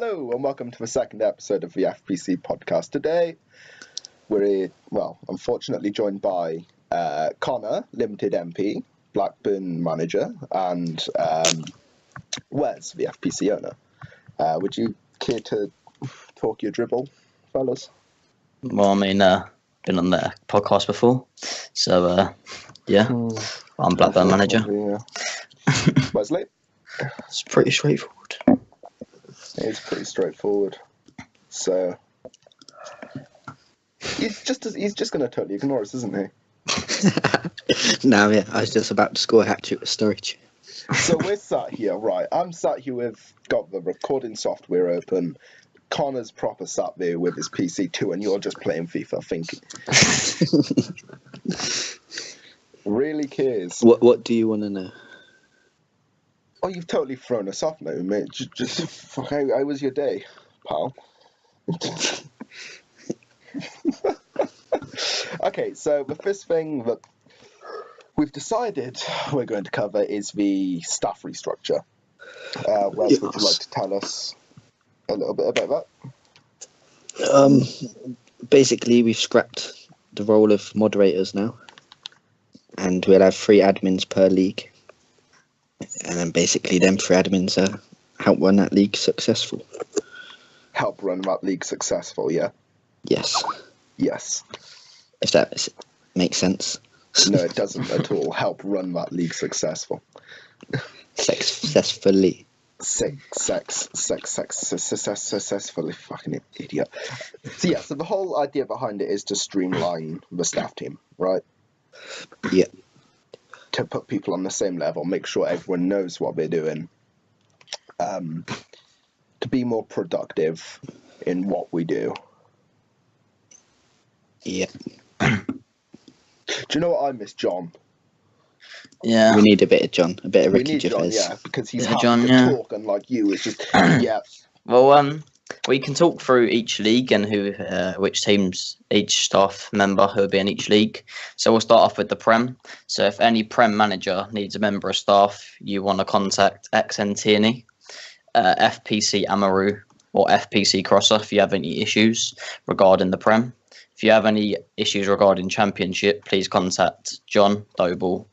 Hello and welcome to the second episode of the FPC Podcast. Today, we're, unfortunately joined by Connor, Limited MP, Blackburn manager, and Wes, the FPC owner. Would you care to talk your dribble, fellas? Well, been on the podcast before, so I'm Blackburn manager. Wesley? It's pretty straightforward. It's pretty straightforward. So he's just going to totally ignore us, isn't he? No, yeah, I was just about to score a hat-trick with Sturridge. So we're sat here, right? I'm sat here got the recording software open. Connor's proper sat there with his PC too, and you're just playing FIFA thinking. Really cares. What do you want to know? Oh, you've totally thrown us off now, mate. Just how was your day, pal? Okay, so the first thing that we've decided we're going to cover is the staff restructure. Wes, would you like to tell us a little bit about that? Basically, we've scrapped the role of moderators now, and we'll have 3 admins per league. And then basically them 3 admins help run that league successful. Help run that league successful, yeah? Yes. Yes. If that makes sense. No, it doesn't at all. Help run that league successful. Successfully. Successfully, fucking idiot. So the whole idea behind it is to streamline the staff team, right? Yeah. To put people on the same level, make sure everyone knows what they're doing, to be more productive in what we do. Yeah. Do you know what I miss, John? Yeah. We need a bit of John, a bit of Ricky John, Gervais. yeah, because he's happy to talk, unlike you. It's just, yeah. Well, we can talk through each league and which teams, each staff member who will be in each league. So we'll start off with the Prem. So if any Prem manager needs a member of staff, you want to contact XN Tierney, FPC Amaru, or FPC Crosser if you have any issues regarding the Prem. If you have any issues regarding Championship, please contact John Doble,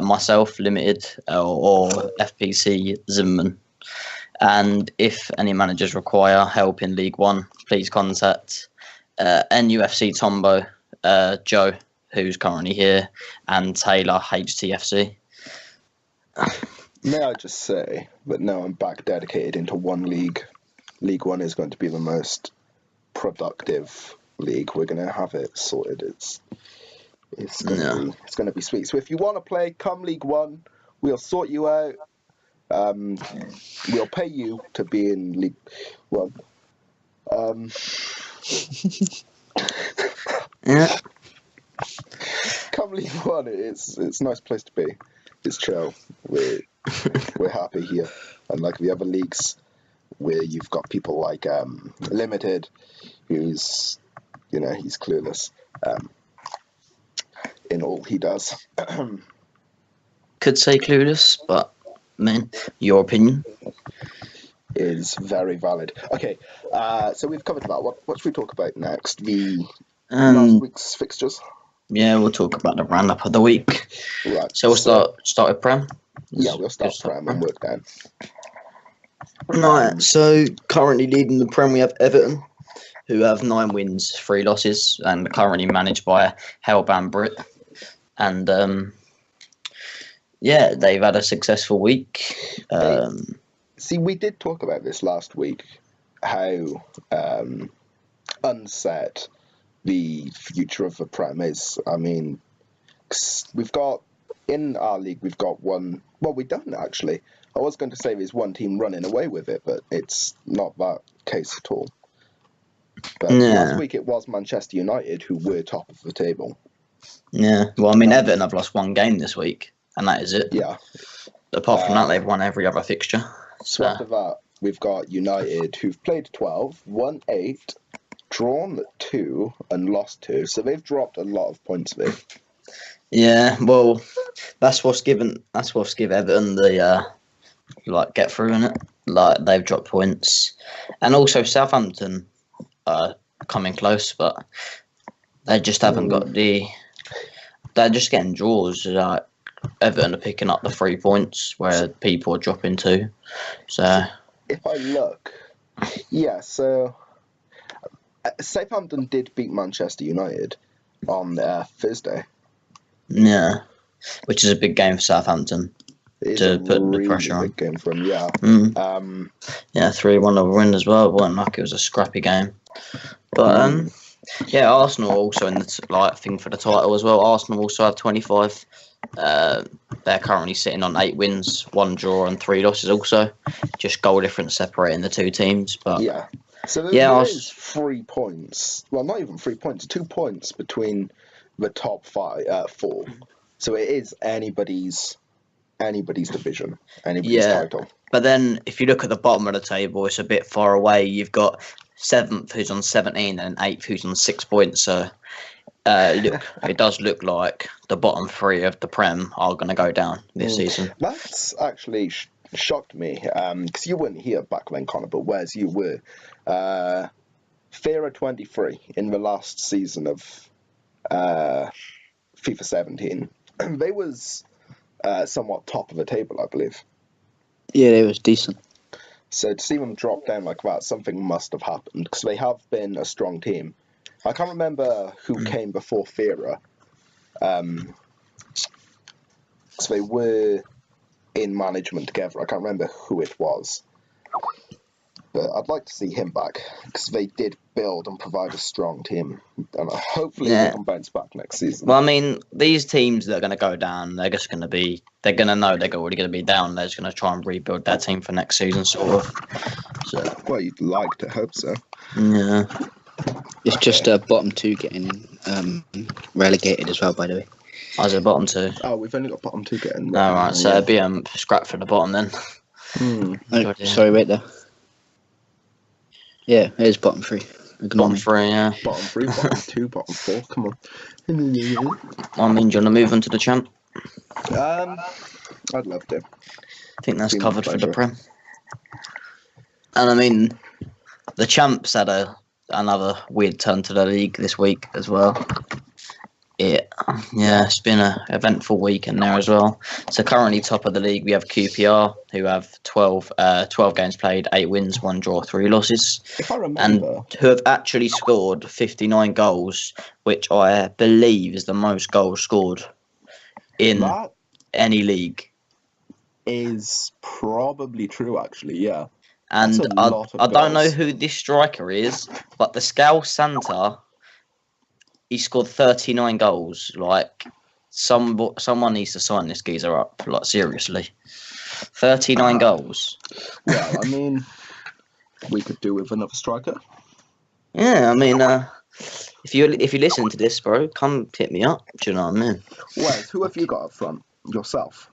myself, Limited, or FPC Zimmerman. And if any managers require help in League One, please contact NUFC Tombo, Joe, who's currently here, and Taylor, HTFC. May I just say that now I'm back dedicated into one league. League One is going to be the most productive league. We're going to have it sorted. It's going to be sweet. So if you want to play, come League One. We'll sort you out. We'll pay you to be in League One. Yeah. Come League One. It's a nice place to be. It's chill. We're happy here, unlike the other leagues where you've got people like Limited, who's he's clueless in all he does. Could say clueless, but man, your opinion is very valid. Okay, so we've covered that. What should we talk about next? The last week's fixtures. Yeah, we'll talk about the roundup of the week. Right. So we'll start with Prem. Yeah, we'll start Prem and work down. Right. So currently leading the Prem, we have Everton, who have 9 wins, 3 losses, and are currently managed by Hellbound Brit. And they've had a successful week. See, we did talk about this last week, how unset the future of the Prem is. I mean, in our league, we've got one. Well, we don't actually. I was going to say there's one team running away with it, but it's not that case at all. But last week it was Manchester United who were top of the table. Yeah, well, I mean, Everton have lost 1 game this week, and that is it. Yeah. Apart from that, they've won every other fixture. So after that, we've got United, who've played 12, won 8, drawn 2, and lost 2. So they've dropped a lot of points there. Yeah, well, that's what's given Everton the get through, innit? like they've dropped points, and also Southampton are coming close, but they just haven't got the. They're just getting draws. Like Everton are picking up the 3 points where people are dropping 2. So if I look, yeah. So Southampton did beat Manchester United on Thursday. yeah, which is a big game for Southampton. It's To a put the really pressure on. big game for them, yeah. Yeah, 3-1 over win as well. It wasn't like it was a scrappy game. But yeah, Arsenal are also in the thing for the title as well. Arsenal also have 25. They're currently sitting on 8 wins, 1 draw, and 3 losses. Also, just goal difference separating the 2 teams. But yeah. So yeah, there is 3 points. Well, not even 3 points. 2 points between the top 4. So it is anybody's division, anybody's title. But then if you look at the bottom of the table, it's a bit far away. You've got 7th who's on 17 and 8th who's on 6 points. So it does look like the bottom 3 of the Prem are going to go down this season. That's actually shocked me because you weren't here back then, Connor, but whereas you were. Fera 23 in the last season of FIFA 17. They was somewhat top of the table, I believe. Yeah, it was decent. So to see them drop down like that, something must have happened because they have been a strong team. I can't remember who came before Fera. Because they were in management together. I can't remember who it was. But I'd like to see him back because they did build and provide a strong team. And hopefully they can bounce back next season. Well, I mean, these teams that are going to go down, they're just going to be, they're going to know they're already going to be down. They're just going to try and rebuild their team for next season, sort of. So, well, you'd like to hope so. Yeah. It's just bottom 2 getting relegated as well, by the way. As a bottom 2. Oh, we've only got bottom 2 getting. All right, so it'd be scrap for the bottom then. Oh, sorry, wait there. Yeah, it is bottom 3. Bottom 3, yeah. Bottom 3, bottom 2, bottom 4. Come on. I mean, do you want to move on to the champ? I'd love to. I think that's covered for the Prem. And I mean, the champs had another weird turn to the league this week as well. It's been an eventful week in there as well. So currently top of the league we have QPR, who have 12 games played, 8 wins, 1 draw, 3 losses. If I remember. And who have actually scored 59 goals, which I believe is the most goals scored in any league. Is probably true, actually, yeah. And I don't know who this striker is, but the Scouse Santa, he scored 39 goals. Like, someone needs to sign this geezer up. Like, seriously, 39 goals. Well, I mean, we could do with another striker. Yeah, I mean, if you listen to this, bro, come hit me up. Do you know what I mean? Wes, who have you got up front? Yourself?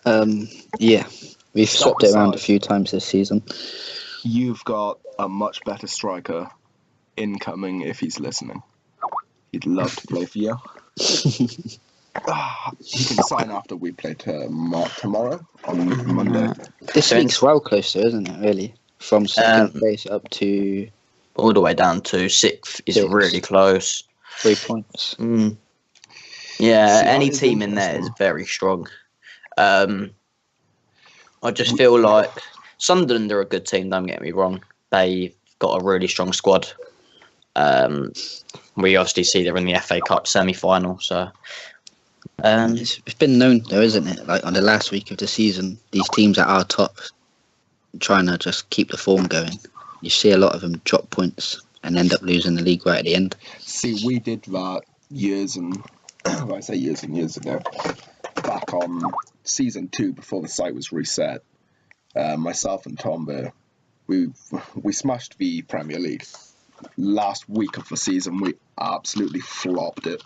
Yeah, we've swapped it around a few times this season. You've got a much better striker incoming if he's listening. He'd love to play for you. He can sign after we play tomorrow on Monday. This week's well closer, isn't it, really? From second place up to... all the way down to 6th is really close. 3 points. Yeah, any team in there is very strong. I just feel like Sunderland are a good team, don't get me wrong. They've got a really strong squad. We obviously see they're in the FA Cup semi-final, so... it's been known, though, isn't it? Like, on the last week of the season, these teams at our top trying to just keep the form going. You see a lot of them drop points and end up losing the league right at the end. See, we did that years and years ago. Back on season 2, before the site was reset, myself and Tom, we smashed the Premier League. Last week of the season, we absolutely flopped it.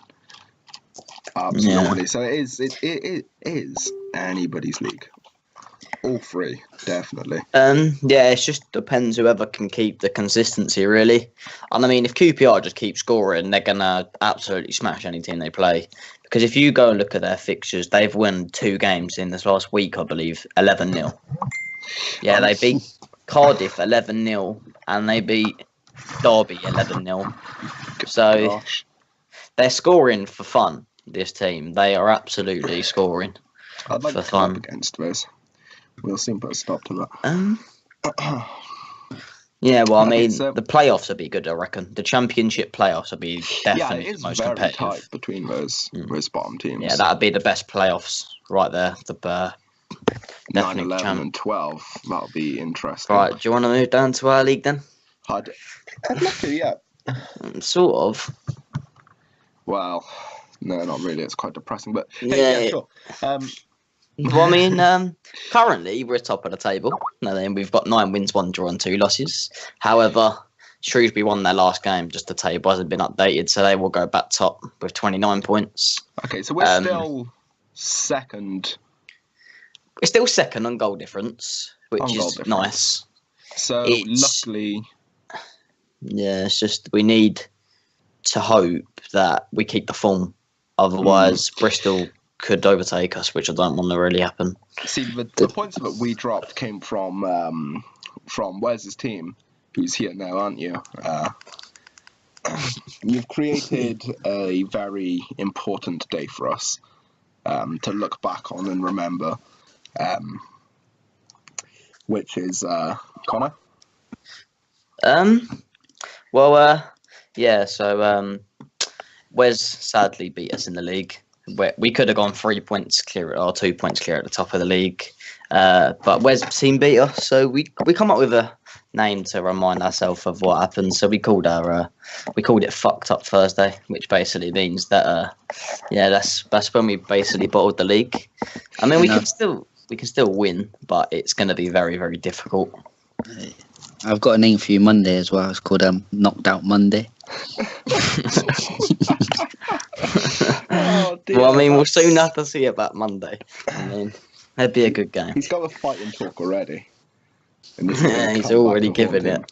Absolutely. Yeah. So it is anybody's league. All 3, definitely. Yeah, it just depends whoever can keep the consistency, really. And I mean, if QPR just keep scoring, they're gonna absolutely smash any team they play. Because if you go and look at their fixtures, they've won 2 games in this last week, I believe, 11-0. Yeah, they beat Cardiff 11-0 and they beat Derby 11-0. So Gosh. they're scoring for fun, this team. They are absolutely scoring I'd like for to come up fun. against those. We'll soon put a stop to that. Yeah, well, I Okay, mean, so- the playoffs will be good, I reckon. The championship playoffs will be Yeah, definitely it is the most very competitive. tight between those bottom teams. Yeah, that would be the best playoffs right there. The 9, definitely 11, champ. and 12. That'll be interesting. Right, do you want to move down to our league then? I'd love to, yeah. Sort of. Well, no, not really. It's quite depressing, but hey, yeah, sure. Well, I mean, currently we're top of the table. And then we've got 9 wins, 1 draw, and 2 losses. However, Shrewsbury won their last game. Just the table hasn't been updated, so they will go back top with 29 points. Okay, so we're still second. We're still second on goal difference, which On is goal difference. nice. So It's- luckily, Yeah, it's just we need to hope that we keep the form. Otherwise, Bristol could overtake us, which I don't want to really happen. see the points that we dropped came from Wes's team, who's here now, aren't you? You've created a very important day for us to look back on and remember, which is Connor. Yeah. So Wes sadly beat us in the league. We could have gone 3 points clear or 2 points clear at the top of the league, but Wes team beat us. So we come up with a name to remind ourselves of what happened. So we called it Fucked Up Thursday, which basically means that that's when we basically bottled the league. I mean, we can still win, but it's going to be very, very difficult. I've got a name for you Monday as well. It's called Knocked Out Monday. Oh, dear, Well, I mean, we'll soon have to see about Monday. I mean, that'd be a good game. He's got a fighting talk already. And this is Yeah, gonna he's come already back to haunt given him.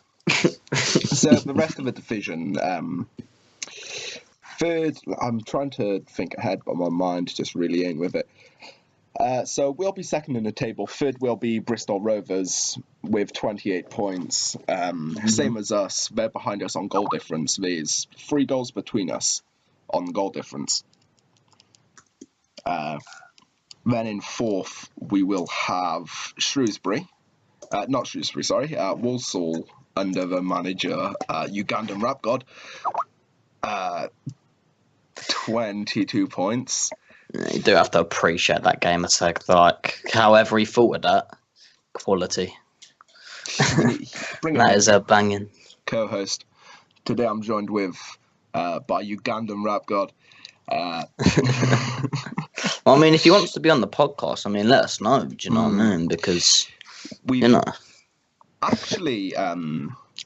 So the rest of the division, third, I'm trying to think ahead, but my mind just really ain't with it. So we'll be second in the table. Third will be Bristol Rovers with 28 points. Same as us. They're behind us on goal difference. There's 3 goals between us on goal difference. Then in fourth, we will have Shrewsbury. Not Shrewsbury, sorry. Walsall under the manager, Ugandan Rap God. 22 points. You do have to appreciate that game attack. Like, however he thought of that, quality. Bring it That in, is a banging. co-host. Today I'm joined with by Ugandan Rap God. Well, I mean, if he wants to be on the podcast, I mean, let us know. Do you know what I mean? Because, We've you know. actually,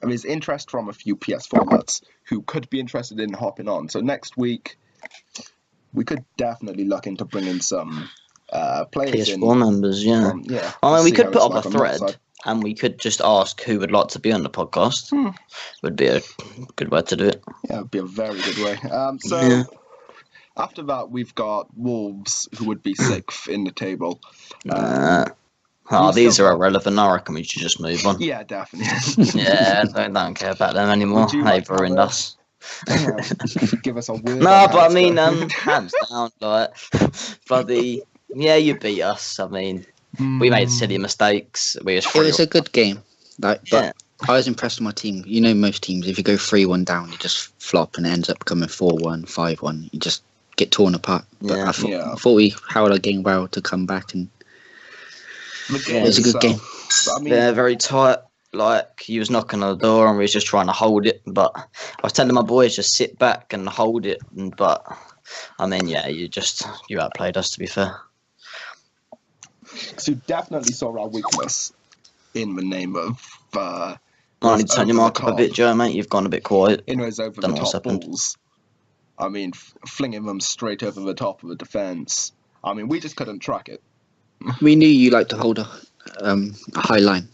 there's interest from a few PS4 nuts who could be interested in hopping on. So next week, we could definitely look into bringing some players in. PS4 members, yeah. Yeah. I mean, we see could how put it's up like a on that thread side. and we could just ask who would like to be on the podcast. Would be a good way to do it. Yeah, it'd be a very good way. So Yeah. after that, we've got Wolves, who would be 6th in the table. These still are got- irrelevant. I reckon we should just move on. Yeah, definitely. Yeah, I don't care about them anymore. Would you They've like to have ruined a- us. Give us a word. No, on but I how mean, it's hands down, like, bloody, yeah, you beat us. I mean, we made silly mistakes. We was It free. was a good game. Like, Yeah. but I was impressed with my team. You know, most teams, if you go 3-1 down, you just flop and it ends up coming 4-1, 5-1. You just get torn apart. But Yeah. I thought, Yeah. I thought we held our game well to come back, and The game it was a good itself. game. But, I mean, Yeah, very tight. Like, he was knocking on the door and we was just trying to hold it. But I was telling my boys just sit back and hold it. But I mean, yeah, you outplayed us, to be fair. so you definitely saw our weakness in the name of I need to turn your over mic the up a top. bit, Joe, mate. You've gone a bit quiet. in those over Don't the know what's top happened. balls. I mean, flinging them straight over the top of the defence. I mean, we just couldn't track it. We knew you like to hold a high line.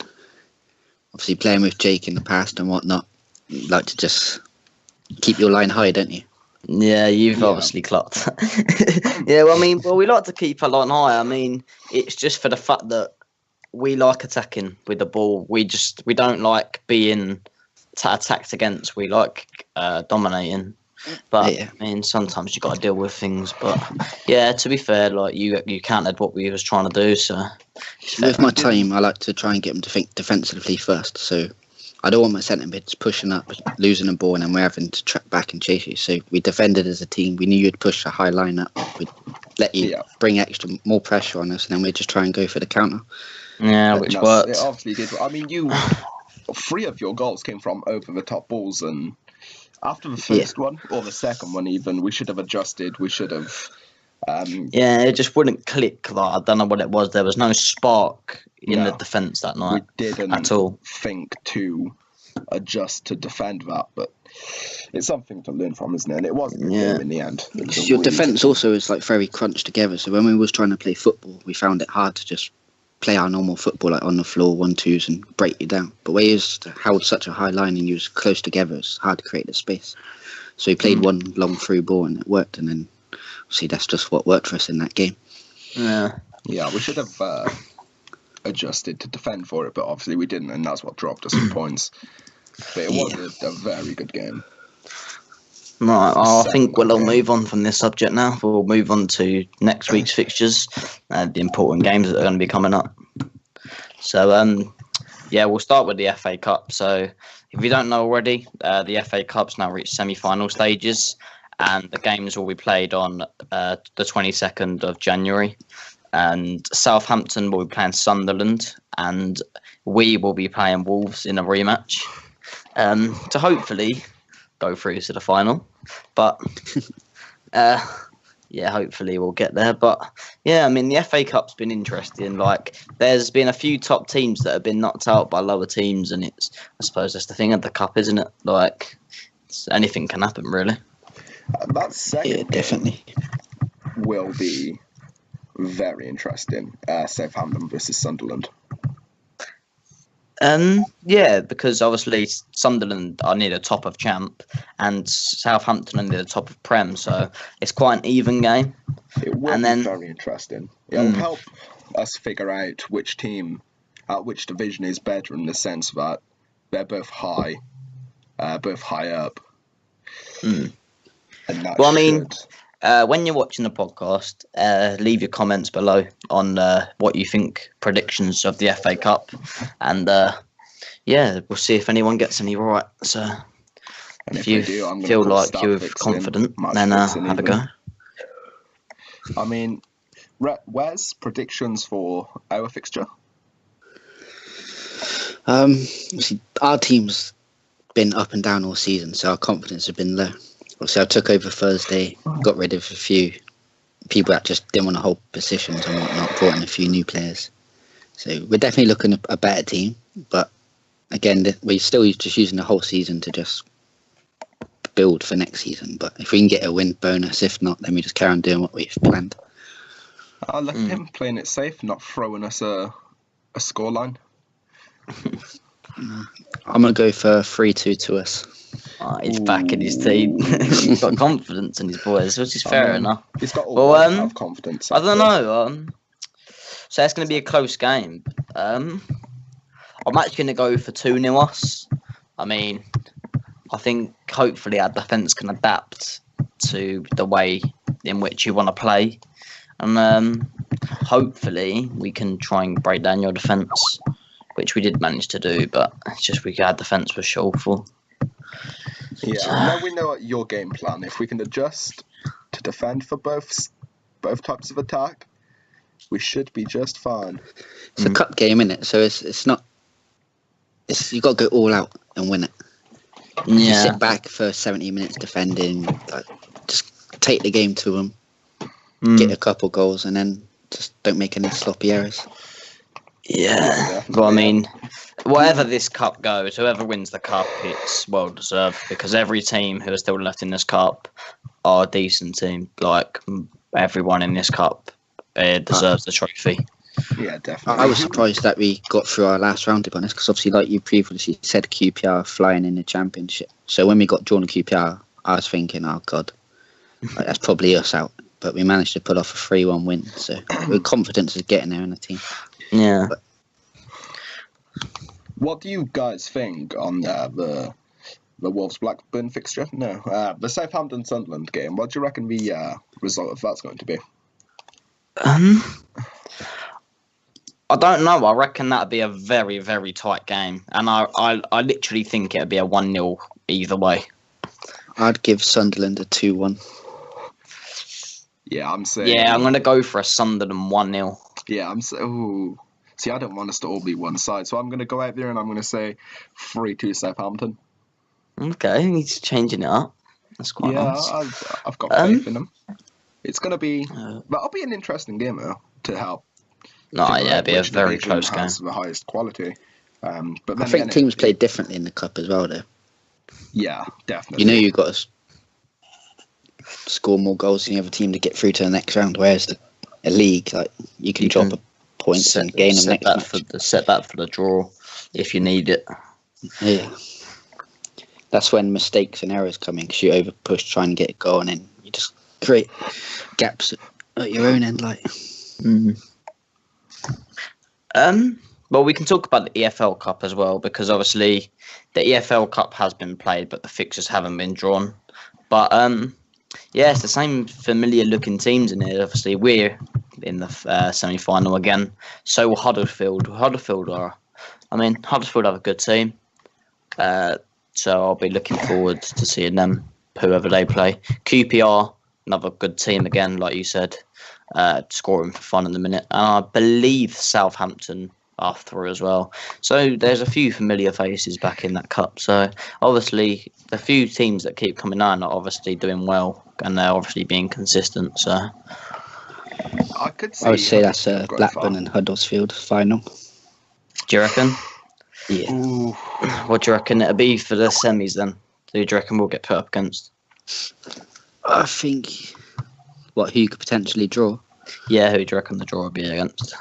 Obviously, playing with Jake in the past and whatnot, you like to just keep your line high, don't you? Yeah, you've Yeah. obviously clocked. Yeah, well, I mean, we like to keep a line high. I mean, it's just for the fact that we like attacking with the ball. We don't like being attacked against. We like dominating. But Yeah. I mean, sometimes you got to deal with things. But yeah, to be fair, like you countered what we was trying to do. So With my team, I like to try and get them to think defensively first. So I don't want my centre mids pushing up, losing the ball, and then we're having to track back and chase you. So we defended as a team. We knew you'd push a high line up. We'd let you bring more pressure on us, and then we'd just try and go for the counter. Yeah, which worked. It obviously did. I mean, 3 of your goals came from over the top balls, and after the first one or the second one, even we should have adjusted. We should have. It just wouldn't click. Like, I don't know what it was. There was no spark in the defence that night. We didn't at all think to adjust to defend that, but it's something to learn from, isn't it? And it wasn't a game in the end. Your defence also is like very crunched together. So when we was trying to play football, we found it hard to just play our normal football, like on the floor, 1-2s, and break you down. But where you held such a high line and you was close together, it's hard to create the space. So we played one long through ball and it worked, and then see, that's just what worked for us in that game. Yeah, we should have adjusted to defend for it, but obviously we didn't, and that's what dropped us in points. But it was a very good game. Right, I think we'll move on from this subject now. We'll move on to next week's fixtures, the important games that are going to be coming up. So, we'll start with the FA Cup. So, if you don't know already, the FA Cup's now reached semi-final stages, and the games will be played on the 22nd of January. And Southampton will be playing Sunderland, and we will be playing Wolves in a rematch to hopefully go through to the final. But hopefully we'll get there. But I mean, the FA Cup's been interesting. Like, there's been a few top teams that have been knocked out by lower teams, and I suppose that's the thing of the cup, isn't it? Like, anything can happen, really. That second definitely will be very interesting. Southampton versus Sunderland. Because obviously Sunderland are near the top of Champ and Southampton are near the top of Prem, so it's quite an even game. It will be very interesting. It'll help us figure out which team, which division is better, in the sense that they're both high up. And when you're watching the podcast, leave your comments below on what you think, predictions of the FA Cup, and we'll see if anyone gets any right. So, if you feel like you're confident, then have a go. I mean, where's predictions for our fixture? Our team's been up and down all season, so our confidence has been low. Obviously, I took over Thursday, got rid of a few people that just didn't want to hold positions and whatnot, brought in a few new players. So we're definitely looking at a better team, but again, we're still just using the whole season to just build for next season. But if we can get a win, bonus. If not, then we just carry on doing what we've planned. I like him playing it safe, not throwing us a scoreline. I'm going to go for 3-2 to us. Oh, he's back in his team. He's got confidence in his boys, which is fair enough. He's got all have confidence. I don't know. So it's going to be a close game. I'm actually going to go for 2-0 us. I mean, I think hopefully our defence can adapt to the way in which you want to play. And hopefully we can try and break down your defence, which we did manage to do, but it's just our defence was shortfall. Yeah, now we know your game plan. If we can adjust to defend for both types of attack, we should be just fine. It's a cup game, isn't it? So it's not. You got to go all out and win it. You sit back for 70 minutes defending, just take the game to them, get a couple goals, and then just don't make any sloppy errors. Yeah, well, I mean, whatever this cup goes, whoever wins the cup, it's well deserved, because every team who is still left in this cup are a decent team. Like, everyone in this cup deserves the trophy. Yeah, definitely. I was surprised that we got through our last round, to be honest, because obviously, like you previously said, QPR are flying in the championship. So when we got drawn to QPR, I was thinking, oh God, that's probably us out. But we managed to pull off a 3-1 win, so we're confident of getting there in the team. Yeah. But What do you guys think on the Wolves Blackburn fixture? No, the Southampton Sunderland game. What do you reckon the result of that's going to be? I don't know. I reckon that'd be a very, very tight game, and I literally think it'd be a 1-0 either way. I'd give Sunderland a 2-1. Yeah, I'm saying. Yeah, I'm gonna go for a Sunderland 1-0. Yeah, I'm saying. Ooh. See, I don't want us to all be one side, so I'm going to go out there and I'm going to say 3-2 Southampton. Okay, he's changing it up. That's quite nice. I've got faith in them. It's going to be... that'll be an interesting game, though, to help. It'll be a very close game. The highest quality. But I think teams play differently in the cup as well, though. Yeah, definitely. You know you've got to score more goals than the other team to get through to the next round, whereas a league, like you can drop a points and gain them next match. Set that for the draw if you need it. Yeah. That's when mistakes and errors come in, because you over push, try and get a goal, and then you just create gaps at your own end. Well, we can talk about the EFL Cup as well, because obviously the EFL Cup has been played, but the fixtures haven't been drawn. But it's the same familiar looking teams in it. Obviously, we're in the semi-final again. So will Huddersfield. Huddersfield have a good team. So I'll be looking forward to seeing them, whoever they play. QPR, another good team again, like you said, scoring for fun in the minute. And I believe Southampton are through as well. So there's a few familiar faces back in that cup. So obviously the few teams that keep coming on are obviously doing well, and they're obviously being consistent. So I would say that's a Blackburn and Huddersfield final. Do you reckon? Yeah. Ooh. What do you reckon it'll be for the semis then? Who do you reckon we'll get put up against? I think who you could potentially draw. Yeah, who do you reckon the draw will be against?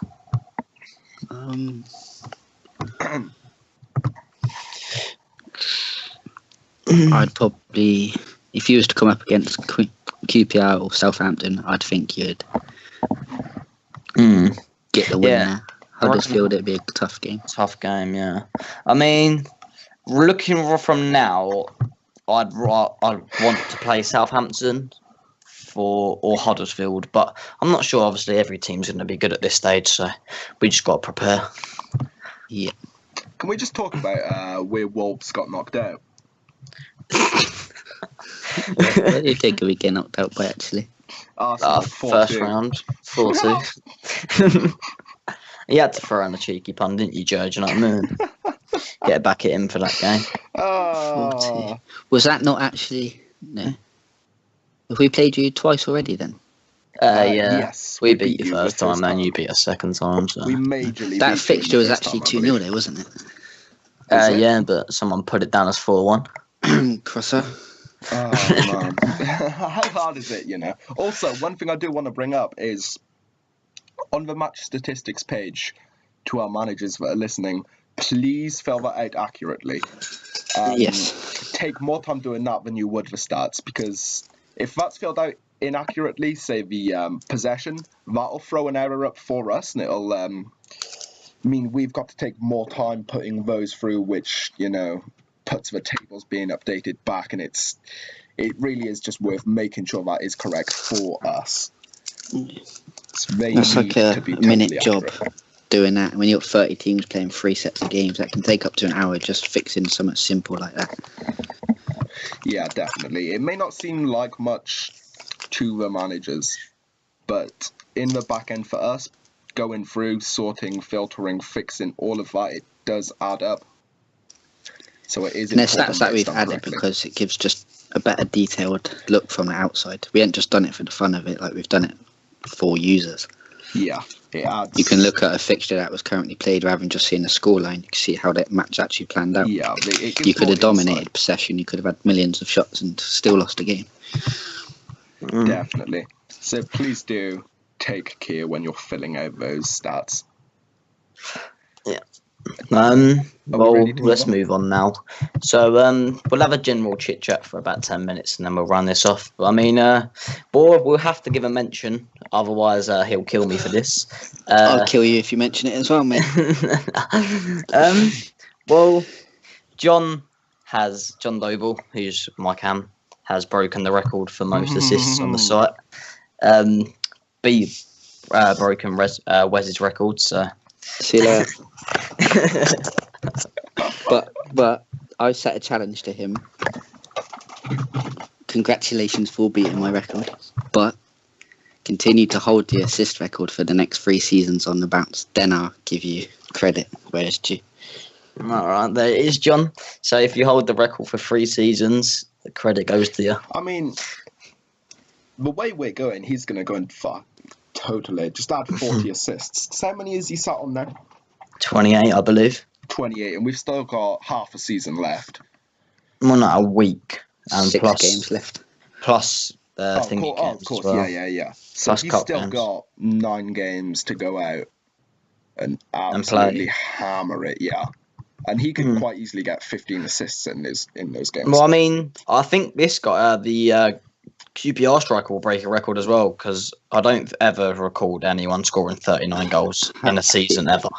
I'd probably, if you was to come up against QPR or Southampton, I'd think you'd get the win there. Huddersfield, it'd be a tough game. Tough game, yeah. I mean, looking from now, I'd want to play Southampton or Huddersfield, but I'm not sure. Obviously, every team's going to be good at this stage, so we just got to prepare. Yeah. Can we just talk about where Wolves got knocked out? What do you think we get knocked out by, actually? First round, 4-2. You had to throw in a cheeky pun, didn't you, Joe? Do you know what I mean? Get back at him for that game. 4-2. Was that not actually... No. Have we played you twice already then? Yeah. Yes. We beat you first time, then you beat us second time. So. We majorly that beat fixture you was the first actually time, 2-0 there, wasn't it? Yeah, but someone put it down as 4-1. Crosser. Oh, man. How hard is it, you know? Also, one thing I do want to bring up is on the match statistics page, to our managers that are listening, please fill that out accurately. Yes. Take more time doing that than you would the stats, because if that's filled out inaccurately, say the possession, that'll throw an error up for us, and it'll mean we've got to take more time putting those through, which, you know, puts the tables being updated back, and it really is just worth making sure that is correct for us. That's like a minute job doing that. When you've got 30 teams playing 3 sets of games, that can take up to an hour just fixing something simple like that. Yeah, definitely. It may not seem like much to the managers, but in the back end for us, going through, sorting, filtering, fixing, all of that, it does add up. So it is and there's important stats that we've done added correctly. because it gives just a better detailed look from the outside. We haven't just done it for the fun of it, like we've done it for users. Yeah, it adds. You can look at a fixture that was currently played rather than just seeing the scoreline. You can see how that match actually planned out. Yeah, you could have dominated possession, you could have had millions of shots and still lost the game. Definitely. So please do take care when you're filling out those stats. Yeah. Well, ready to let's move move on now. So we'll have a general chit chat for about 10 minutes and then we'll run this off. I mean, we'll have to give a mention, otherwise he'll kill me for this. I'll kill you if you mention it as well, mate. Well, John Doble, who's my cam, has broken the record for most assists on the site. B broken Wes's record. So See you later. But I set a challenge to him. Congratulations for beating my record, but continue to hold the assist record for the next 3 seasons on the bounce. Then I'll give you credit where it's due. all right, there it is, John. So if you hold the record for 3 seasons, the credit goes to you. I mean, the way we're going, he's going to go and fuck. Totally. Just add 40 assists. So how many is he sat on now? 28, I believe. 28, and we've still got half a season left. Well, not a week. And 6 plus games left. Plus Of thingy course, games of course. as well. Yeah. So Plus he's cup still games. got 9 games to go out and absolutely hammer it, yeah. And he could quite easily get 15 assists in those games. Well, I mean, I think this guy, the QPR striker, will break a record as well, because I don't ever record anyone scoring 39 goals in a season ever.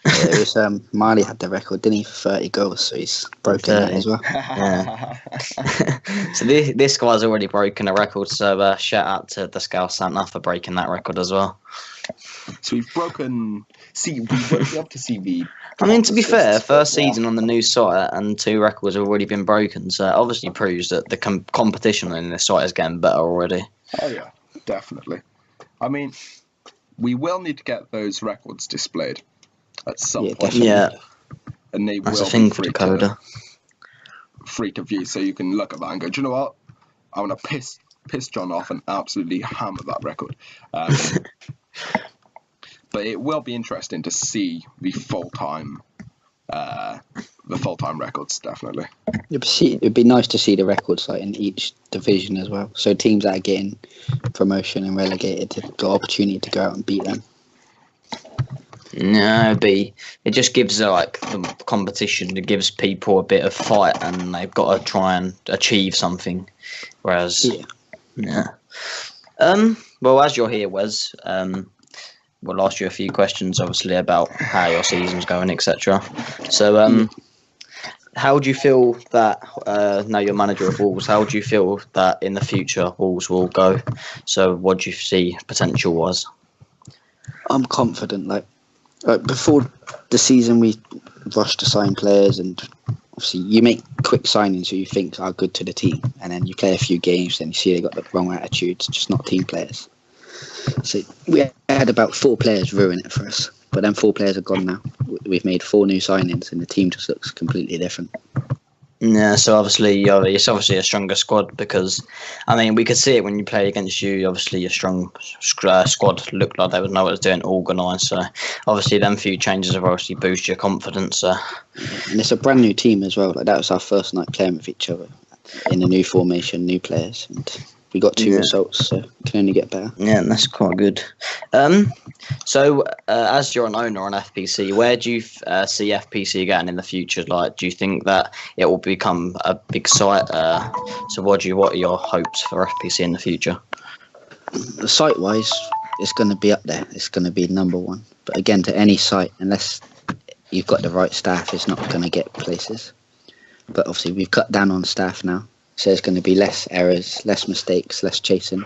Yeah, it was, Marley had the record, didn't he, for 30 goals, so he's broken that as well. Yeah. So this guy's already broken a record, so shout out to the Scouse Santa for breaking that record as well. So we've broken... See, we won't be able to see the... I mean, to be fair, assists, first but, yeah. season on the new site and 2 records have already been broken, so it obviously proves that the competition in this site is getting better already. Oh, yeah, definitely. I mean, we will need to get those records displayed at some point. Definitely. Yeah, And they that's will a thing be for Dakota. free to view, so you can look at that and go, do you know what? I want to piss John off and absolutely hammer that record. But it will be interesting to see the full-time records, definitely. It'd be nice to see the records like in each division as well. So teams that are getting promotion and relegated have got opportunity to go out and beat them. No, it just gives like the competition. It gives people a bit of fight, and they've got to try and achieve something. Whereas, yeah. Well, as you're here, Wes, we'll ask you a few questions, obviously, about how your season's going, etc. So, how do you feel that now you're manager of Wolves? How do you feel that in the future Wolves will go? So, what do you see potential-wise? I'm confident. Like before the season, we rushed to sign players, and obviously you make quick signings who you think are good to the team, and then you play a few games, and you see they got the wrong attitudes, just not team players. So we had about 4 players ruin it for us, but then 4 players are gone now. We've made 4 new signings, and the team just looks completely different. Yeah, so obviously it's obviously a stronger squad because, I mean, we could see it when you play against you. Obviously, your strong squad looked like they would know what it was doing, organised. So obviously, them few changes have obviously boosted your confidence. And it's a brand new team as well. Like that was our first night playing with each other in a new formation, new players, and we got 2 results, so it can only get better. Yeah, and that's quite good. So, as you're an owner on FPC, where do you see FPC going in the future? Like, do you think that it will become a big site? So, what are your hopes for FPC in the future? Site-wise, it's going to be up there. It's going to be number 1. But again, to any site, unless you've got the right staff, it's not going to get places. But obviously, we've cut down on staff now. So there's going to be less errors, less mistakes, less chasing.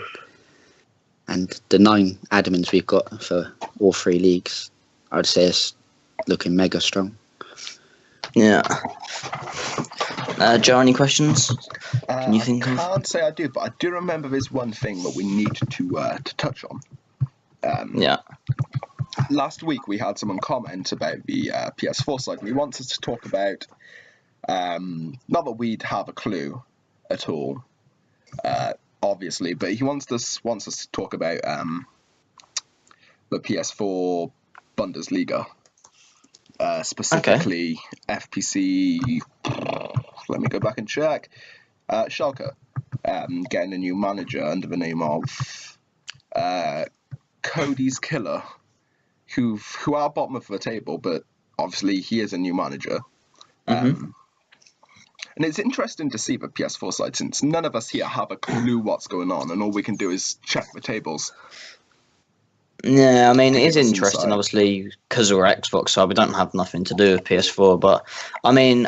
And the 9 admins we've got for all 3 leagues, I would say is looking mega strong. Yeah. Joe, any questions? Can you think I of? can't say I do, but I do remember there's one thing that we need to touch on. Yeah. Last week we had someone comment about the PS4 side. He wants us to talk about, not that we'd have a clue at all, obviously, but he wants us to talk about the PS4 Bundesliga, specifically FPC. Let me go back and check. Schalke, getting a new manager under the name of Cody's Killer, who are bottom of the table, but obviously he is a new manager. And it's interesting to see the PS4 side, since none of us here have a clue what's going on, and all we can do is check the tables. Yeah, I mean, it is Give us interesting, insight. obviously, because we're Xbox side, we don't have nothing to do with PS4. But I mean,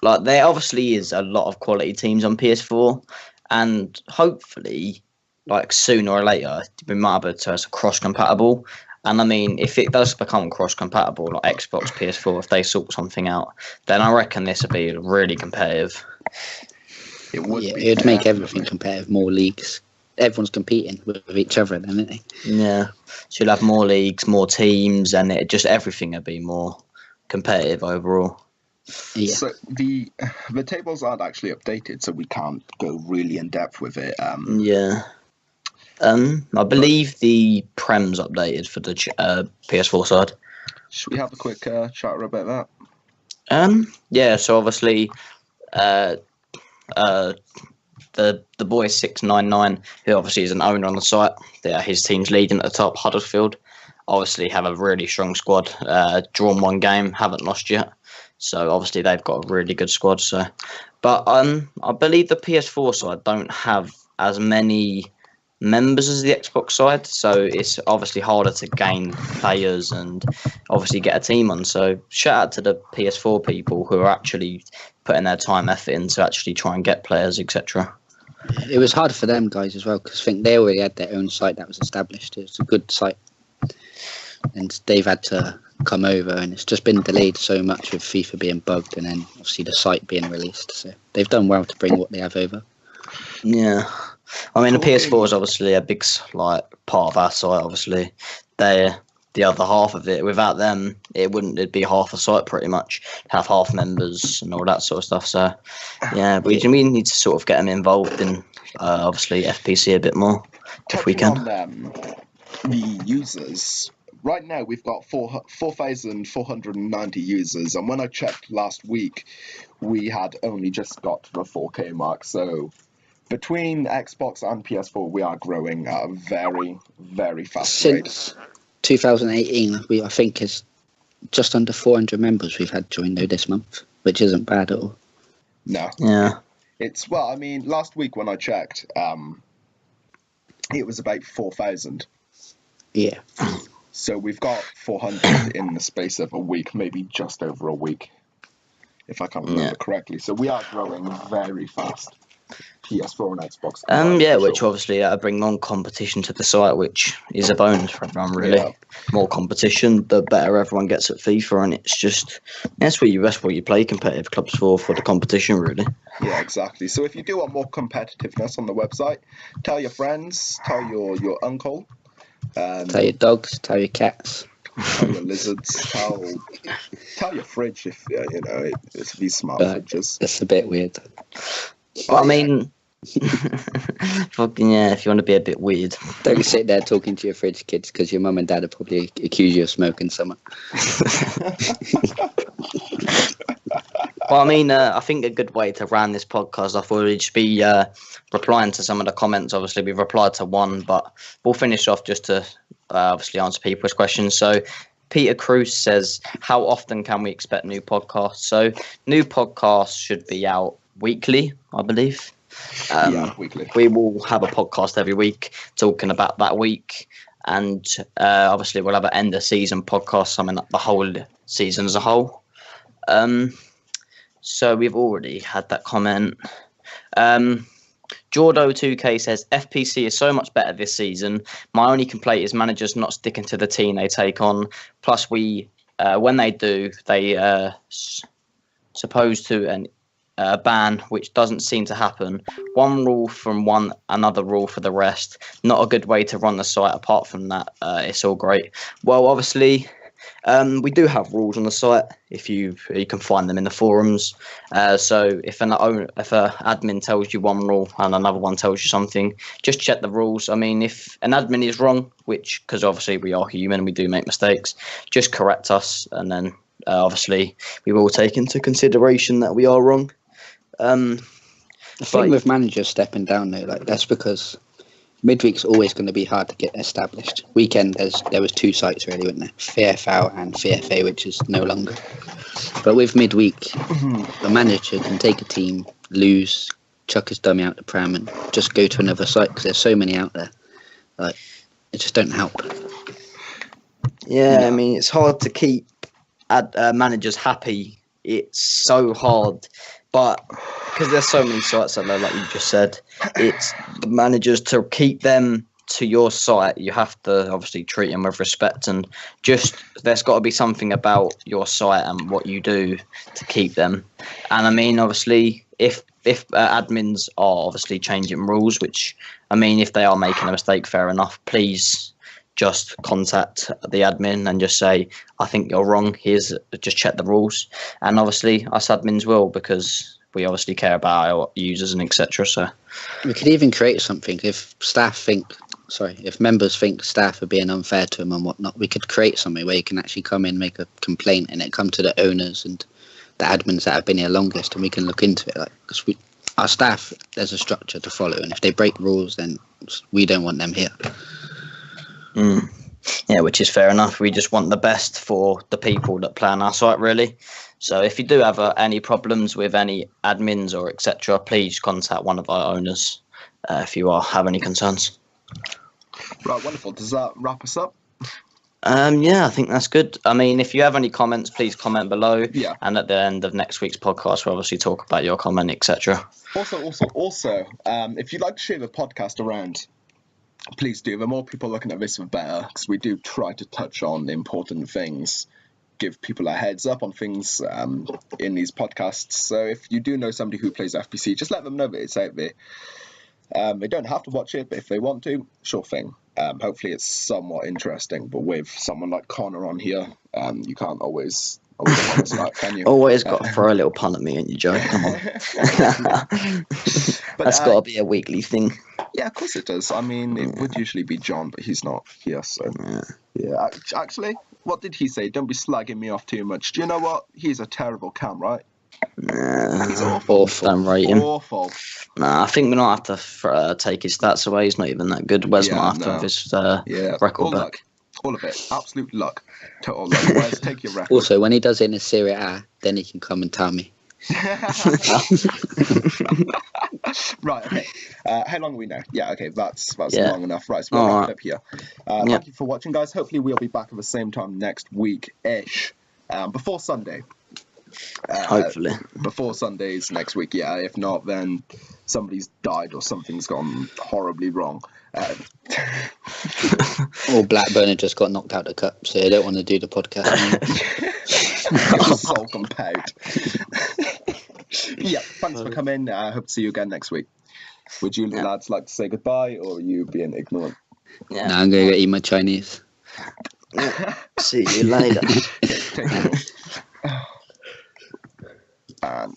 like, there obviously is a lot of quality teams on PS4, and hopefully, like, sooner or later, we might be able to cross compatible. And I mean, if it does become cross compatible, like Xbox, PS4, if they sort something out, then I reckon this would be really competitive. It would Yeah, be. it would make definitely. everything competitive, more leagues. Everyone's competing with each other, then, isn't they? Yeah, so you'll have more leagues, more teams, and it just everything would be more competitive overall. Yeah. So the tables aren't actually updated, so we can't go really in depth with it. Yeah. I believe the Prem's updated for the PS4 side. Should we have a quick chat about that? Yeah. So obviously, the boy 699, who obviously is an owner on the site, his team's leading at the top. Huddersfield obviously have a really strong squad. Drawn one game, haven't lost yet. So obviously they've got a really good squad. So, but I believe the PS4 side don't have as many members as the Xbox side, so it's obviously harder to gain players and obviously get a team on. So shout out to the PS4 people who are actually putting their time effort in to actually try and get players, etc. It was hard for them guys as well, because I think they already had their own site that was established. It was a good site, and they've had to come over, and it's just been delayed so much with FIFA being bugged and then obviously the site being released. So they've done well to bring what they have over. Yeah. I mean, the PS4 is obviously a big part of our site. Obviously, they're the other half of it. Without them, it'd be half a site pretty much. Have half members and all that sort of stuff. So, yeah, we need to sort of get them involved in obviously FPC a bit more if we can. On the users, right now we've got 4,490 users, and when I checked last week, we had only just got to the 4K mark. So between Xbox and PS4, we are growing at a very, very fast rate. Since 2018, I think is just under 400 members we've had join though this month, which isn't bad at all. No. Yeah. It's, well, I mean, last week when I checked, it was about 4,000. Yeah. So we've got 400 in the space of a week, maybe just over a week, if I can remember correctly. So we are growing very fast. PS4 and Xbox. Yeah, which obviously bring on competition to the site, which is a bonus for everyone, really. Yeah. More competition, the better everyone gets at FIFA, and it's just that's what you play competitive clubs for the competition, really. Yeah, exactly. So if you do want more competitiveness on the website, tell your friends, tell your uncle, tell your dogs, tell your cats, tell your lizards, tell your fridge if it's these smart fridges. It's a bit weird. But I mean, fucking yeah, if you want to be a bit weird. Don't sit there talking to your fridge, kids, because your mum and dad will probably accuse you of smoking something. Well, I mean, I think a good way to round this podcast off would just be replying to some of the comments. Obviously, we've replied to one, but we'll finish off just to obviously answer people's questions. So Peter Cruz says, how often can we expect new podcasts? So new podcasts should be out weekly, I believe. Weekly. We will have a podcast every week talking about that week, and obviously we'll have an end of season podcast, summing up the whole season as a whole. So we've already had that comment. Jordo2K says FPC is so much better this season. My only complaint is managers not sticking to the team they take on. Plus, when they do, they supposed to ban, which doesn't seem to happen. One rule from one, another rule for the rest. Not a good way to run the site. Apart from that, it's all great. Well, obviously, we do have rules on the site. If you can find them in the forums. So if an admin tells you one rule and another one tells you something, just check the rules. I mean, if an admin is wrong, because obviously we are human, we do make mistakes, just correct us, and then obviously we will take into consideration that we are wrong. The thing with managers stepping down though, that's because midweek's always going to be hard to get established. Weekend there was two sites really, weren't there? FFL and FFA, which is no longer. But with midweek, the manager can take a team, lose, chuck his dummy out the pram, and just go to another site because there's so many out there. It just don't help. Yeah, I mean, it's hard to keep managers happy. It's so hard, but because there's so many sites out there, like you just said, it's the managers to keep them to your site. You have to obviously treat them with respect, and just there's got to be something about your site and what you do to keep them. And I mean, obviously, if admins are obviously changing rules, which I mean, if they are making a mistake, fair enough. Please just contact the admin and just say, I think you're wrong. Just check the rules. And obviously us admins will, because we obviously care about our users and etc. So we could even create something if members think staff are being unfair to them and whatnot. We could create something where you can actually come in, make a complaint, and it come to the owners and the admins that have been here longest, and we can look into it. Because our staff, there's a structure to follow, and if they break rules, then we don't want them here. Yeah, which is fair enough. We just want the best for the people that play on our site, really. So if you do have any problems with any admins or etc., please contact one of our owners if you have any concerns. Right, wonderful. Does that wrap us up? Yeah, I think that's good. I mean, if you have any comments, please comment below. Yeah. And at the end of next week's podcast, we'll obviously talk about your comment, etc. Also, if you'd like to share the podcast around, please do. The more people looking at this, the better, because we do try to touch on important things, give people a heads up on things in these podcasts. So if you do know somebody who plays FPC, just let them know that it's out there. They don't have to watch it, but if they want to, sure thing. Hopefully it's somewhat interesting, but with someone like Connor on here, you can't always start, can you? Always got to throw a little pun at me, ain't you, Joe? Come on. That's got to be a weekly thing. Yeah, of course it does. I mean, it would usually be John, but he's not here, so... Yeah, actually, what did he say? Don't be slagging me off too much. Do you know what? He's a terrible cam, right? He's awful. Don't rate him. Awful. Nah, I think we don't have to take his stats away. He's not even that good. Wes might have to have his record back. Luck. All of it. Absolute luck. Total luck. Wes, take your record. Also, when he does it in Serie A, then he can come and tell me. Right, okay. How long are we now? Yeah, okay, that's long enough. Right, so we'll wrap it up here. Thank you for watching, guys. Hopefully we'll be back at the same time next week-ish. Before Sunday. Hopefully. Before Sundays next week, yeah. If not, then somebody's died or something's gone horribly wrong. Or Blackburn had just got knocked out of the cup, so they don't want to do the podcast anymore. Sulk and pout. Yeah, thanks for coming. I hope to see you again next week. Would you lads like to say goodbye, or are you being ignorant? Yeah. No, I'm going to go eat my Chinese. See you later. Take care. And